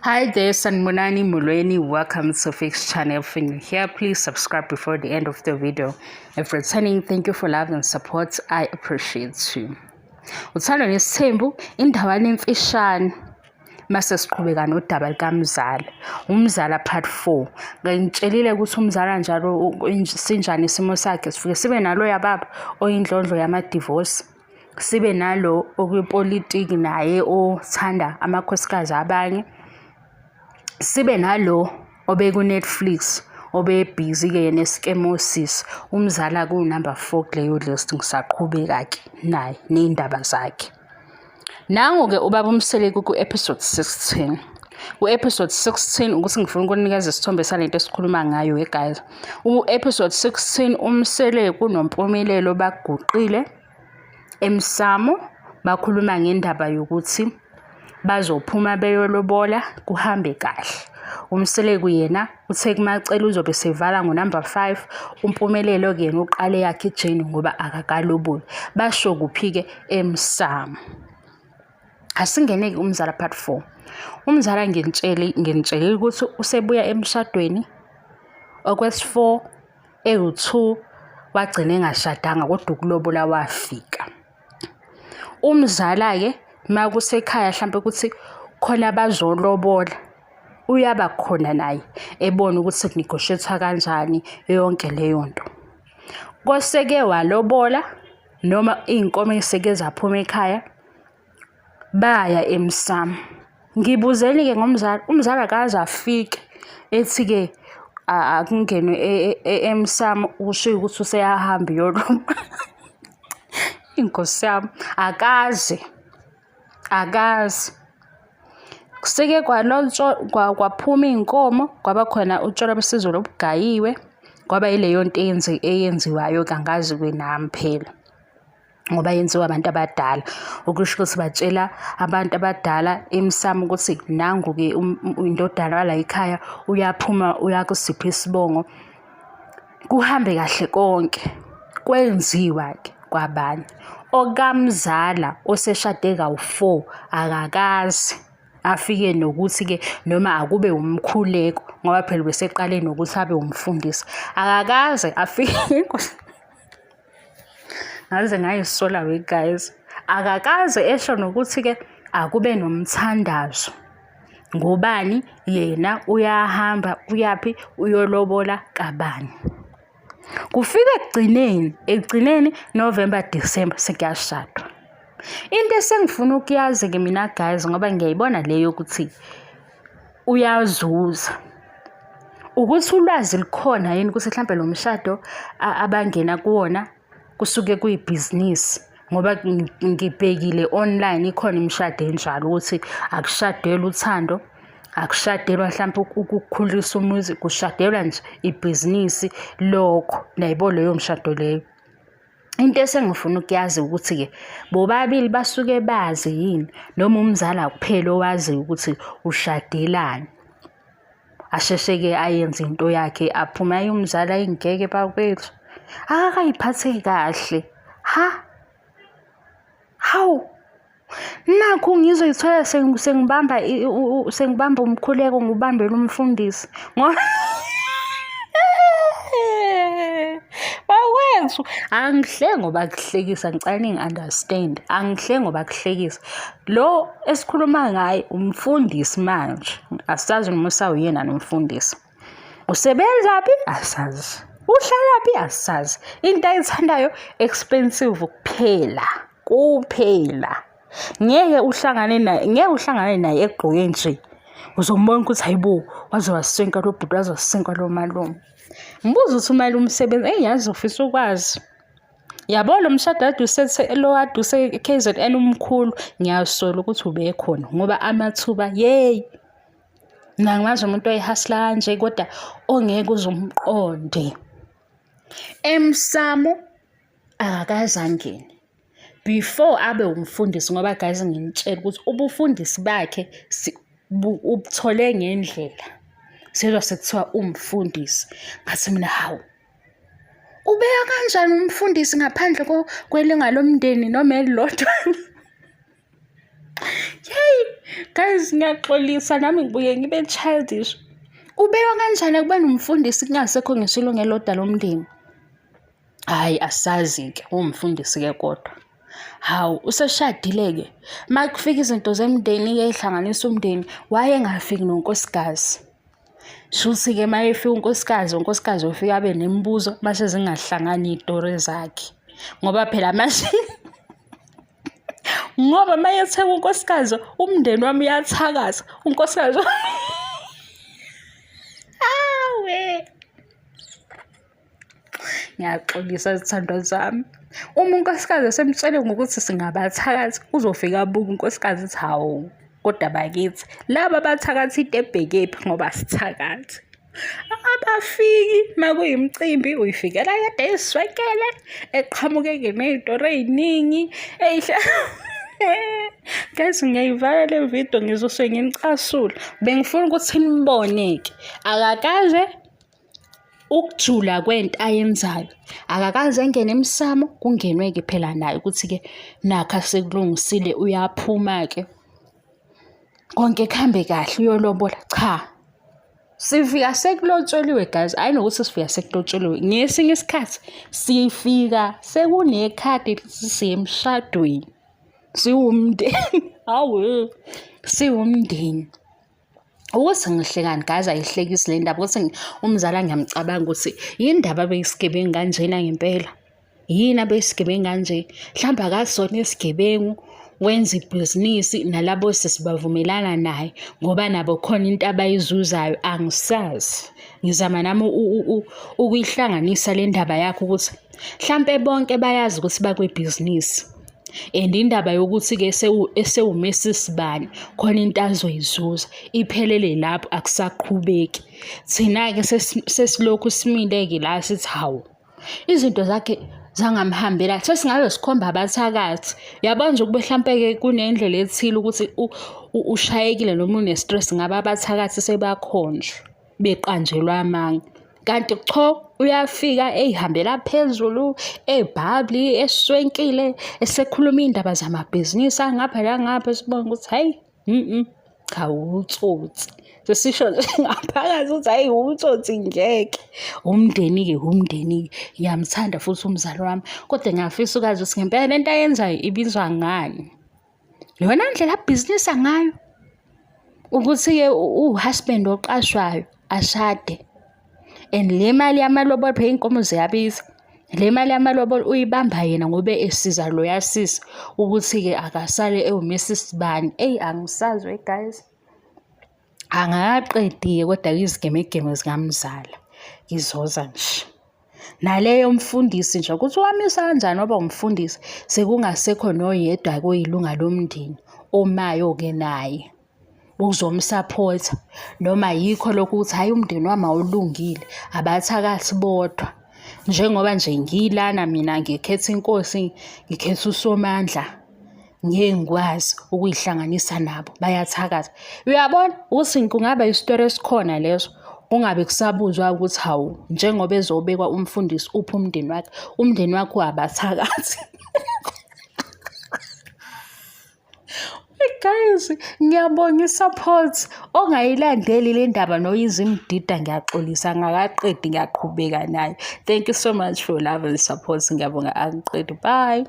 Hi there, Sanmunani Mulweni. Welcome to Fix Channel. If you're here, please subscribe before the end of the video. If returning, thank you for love and support. I appreciate you. Uthando nesithembu indawana emfishane mase siqhubeka nodaba likaMzala. Umzala part 4. Ngitshelile ukuthi umzala njalo sinjani isimo sakhe. Sifike sibe nalo yababa oyindlondlo yama divorce. Sibe nalo okwipolitiki naye othanda amakhosikazi abanye. Sibe nalo obeku Netflix obe busy ke neskemosis umzala ku number 4 kuleyo list ngisaqhubeka ke naye nezindaba zakhe. Nangu ke ubaba uMseleki ku episode 16. Ku episode 16 ukuthi ngifuna ukunikeza isithombe salento esikhuluma ngayo guys. Episode 16 uMseleki noMpumelelo baguqile eMsamo bakhuluma ngendaba yokuthi bazophuma beyolobola kuhambe kahle. UMseleki yena uthe kumacela uzobe sevala ngo number 5 uMpumelelo ke yena uqale yakhe ijeni ngoba akakaloboli. Basho kuphi ke eMsamo. Asingeneke umzala part 4. Umzala ngintshele ukuthi usebuya emshadweni okwesi4 e2 wagcina engashadanga kodwa ukulobola wafika. Umzala ke makusekhaya mhlawumbe ukuthi khona bazolobola uyaba khona naye ebona ukuthi kunegotiate kanjani yonke leyo nto. Koseke walobola noma inkomo eseke zaphuma ekhaya baya eMsamo. Ngibuzeli ke umzala akaze afike ethi ke akungenwe eMsamo usho ukuthi useyahamba yolobola. Inkosi yami akazi kuseke kwaphuma inkomo kwaba khona utshwala besizo lobugayiwe kwaba ileyo nto eyenziwayo kangazi kwenami phela ngoba yenziwa abantu abadala ukusho ukuthi batshela abantu abadala eMsamo ukuthi nangu ke indodana wala ekhaya uyaphuma uyakusipha isibongo kuhambe kahle konke kwenziwa ke kwabanye. OkaMzala oseshade kawu4 akakazi afike nokuthi ke noma akube umkhuleko ngoba phela beseqale nokuthi abe umfundisi akakaze afike ngaze ngayisola we guys akakaze esho nokuthi ke akube nomthandazo ngobani yena uyahamba uyapi uyolobola kabani. Kufika ekugcineni November December sekuyashadwa. Into esengifuna ukuyazi ke mina guys ngoba ngiyayibona leyo ukuthi uyazuza ukuthi ulwazi likhona yini ukuthi mhlambe lo mshado abangena kuwona kusuke kuyibusiness ngoba ngibhekile online ikhona imishado enjalo ukuthi akushadelwa uthando akushadelwa mhlawumbe ukukhulisa umuzi kushadelwa nje ibusiness lokho nayibo leyo mshado leyo. Into esengifuna ukuyazi ukuthi ke bobabili basuke bazi yini noma umzala kuphela owazi ukuthi ushadelani ashesheke ayenze into yakhe aphuma umzala ingeke bakwethu akakayiphathe kahle hawu nakho ngizoyithola sengibamba umkhuleko ngubambela umfundisi bakwethu angihle ngoba kuhlekisa ngicela ningi-understand angihle ngoba kuhlekisa lo esikhuluma ngaye umfundisi manje asazi noma usawuyena nomfundisi usebenza phi asazi uhlala phi asazi into ayithandayo expensive kuphela ngeke uhlangane naye egqoke nje uzombona ukuthi hayibo waze wasenka lo bhuti waze wasenka lo malume. Ngibuza ukuthi imali umsebenzi eyazi ufisa ukwazi yabo lo mshado adusethe lo aduse KZN umkhulu ngiyasola ukuthi ube khona ngoba amathuba nangimazi umuntu oyihasla kanje kodwa ongeke uzumqonde eMsamo akazangeni before abe umfundisi ngoba guys ngintshela ukuthi ubufundisi bakhe ubuthole ngendlela sizwa sekuthiwa umfundisi ngathi mina hawu ubeka kanjani umfundisi ngaphandle kwelinga lomndeni noma elilodwa Hey, guys, ngiyaxolisa nami ngibuye ngibe childish. Ubeka kanjani akuba nomfundisi kungasekho ngisho ilungelo lodwa lomndeni? Hayi asazi-ke umfundisi-ke kodwa. Hawu, useshadile-ke. Uma kufika izinto zemndeni ey'hlanganisa umndeni, wayengafiki nonkosikazi. Shuthi-ke uma efika unkosikazi ufika abe nemibuzo mase zingahlangani iy'tori zakhe. Ngoba phela manje ngoba uma yetheka unkosikazi, umndeni wami uyathakaza. Unkosikazi awe. Ngiyaxolisa zithandwa zami. Uma unkosikazi esemtshele ngokuthi singabathakathi, uzofika abuke unkosikazi ethi hawu, kodwa bakithi laba bathakathi into ebhekephi ngoba sithakathi. Abafiki uma kuyimicimbi uyifikela kade ey'swekele, eqhamuke-ke ney'tori ey'ningi guys, ngiyayivala le video ngizosuke nginicasule. Bengifuna ukuthi nibone-ke akakaze ukujula kwento ayenzayo, akakaze engene emsamo, kungenwe-ke phela naye ukuthi-ke nakha sekulungisile uyaphuma-ke konke kuhambe kahle uyolobola. Cha, sifika sekulotsholiwe guys, hayi nokuthi sifika sekulotsholiwe, ngesinye isikhathi sifika sekunekhadi siye emshadweni siwumndeni. Hawe, siwumndeni. Ukuthi ngihlekani guys, ayihlekisi le ndaba ukuthi umzala ngiyamcabanga ukuthi yini indaba abeyisigebengu kanjena ngempela. Yini abeyisigebengu kanje? Mhlawumbe akasona isigebengu, wenza ibhizinisi nalabo sesibavumelana naye ngoba nabo khona into abayizuzayo, angisazi. Ngizama nami ukuyihlanganisa le ndaba yakho ukuthi mhlampe bonke bayazi ukuthi bakwebhizinisi. And indaba yokuthi-ke esewumesisi bani khona into azoyizuza iphelele lapho, akusaqhubeki. Thina-ke sesilokhu simile-ke la sithi hawu, izinto zakhe zangamhambela sesingabe sikhomba abathakathi. Yabona nje kube mhlampe-ke kunendlela ethile ukuthi ushayekile noma une-stress ngaba abathakathi sebakhonjwa beqanjelwa amanga. Kanti cho uyafika ey'hambela phezulu, ebhabli, eswenkile, esekhuluma iy'ndaba zamabhizinisi angapha nangapha, sibone ukuthi hayi, cha utsotsi. Sesisho nje ngaphakathi ukuthi hayi utsotsi ngeke. Umndeni-ke, umndeni-ke. Ngiyamthanda futhi umzali wami, kodwa ngiyafisa ukwazi ukuthi ngempela lento ayenzayo ibizwa ngani. Yona ndlela abhizinisa ngayo ukuthi-ke uhusband oqashwayo ashade. And le mali yamalobolo phela iy'nkomo ziyabiza. Le mali yamalobolo uyibamba yena ngoba esiza lo yasisi ukuthi-ke akasale ewumesisi bani. Angisazi guys. Angakaqedi-ke kodwa izigemegeme zikamzala. Ngizoza nje. Naleyo mfundisi nje ukuthi wamisa kanjani ngoba umfundisi sekungasekho noyedwa kuyilunga lomndeni omayo-ke naye uzomsupport noma yikho lokho ukuthi hayi umndeni wami awulungile, abathakathi bodwa. Njengoba nje ngilana mina ngikhetha inkosi, ngikhetha uSomandla, ngeke ngikwazi ukuyihlanganisa nabo, bayathakatha. Uyabona ukuthi kungaba isitori esikhona leso, ungabe kusabuzwa ukuthi hawu njengoba ezobekwa umfundisi uphi umndeni wakho abathakathi. Guys, ngiyabonga i-support ongayilandeli le ndaba noyizimdida, ngiyaxolisa ngakaqedi, ngiyaqhubeka nayo. Thank you so much for love and support. Ngiyabonga, angiqedi. Bye.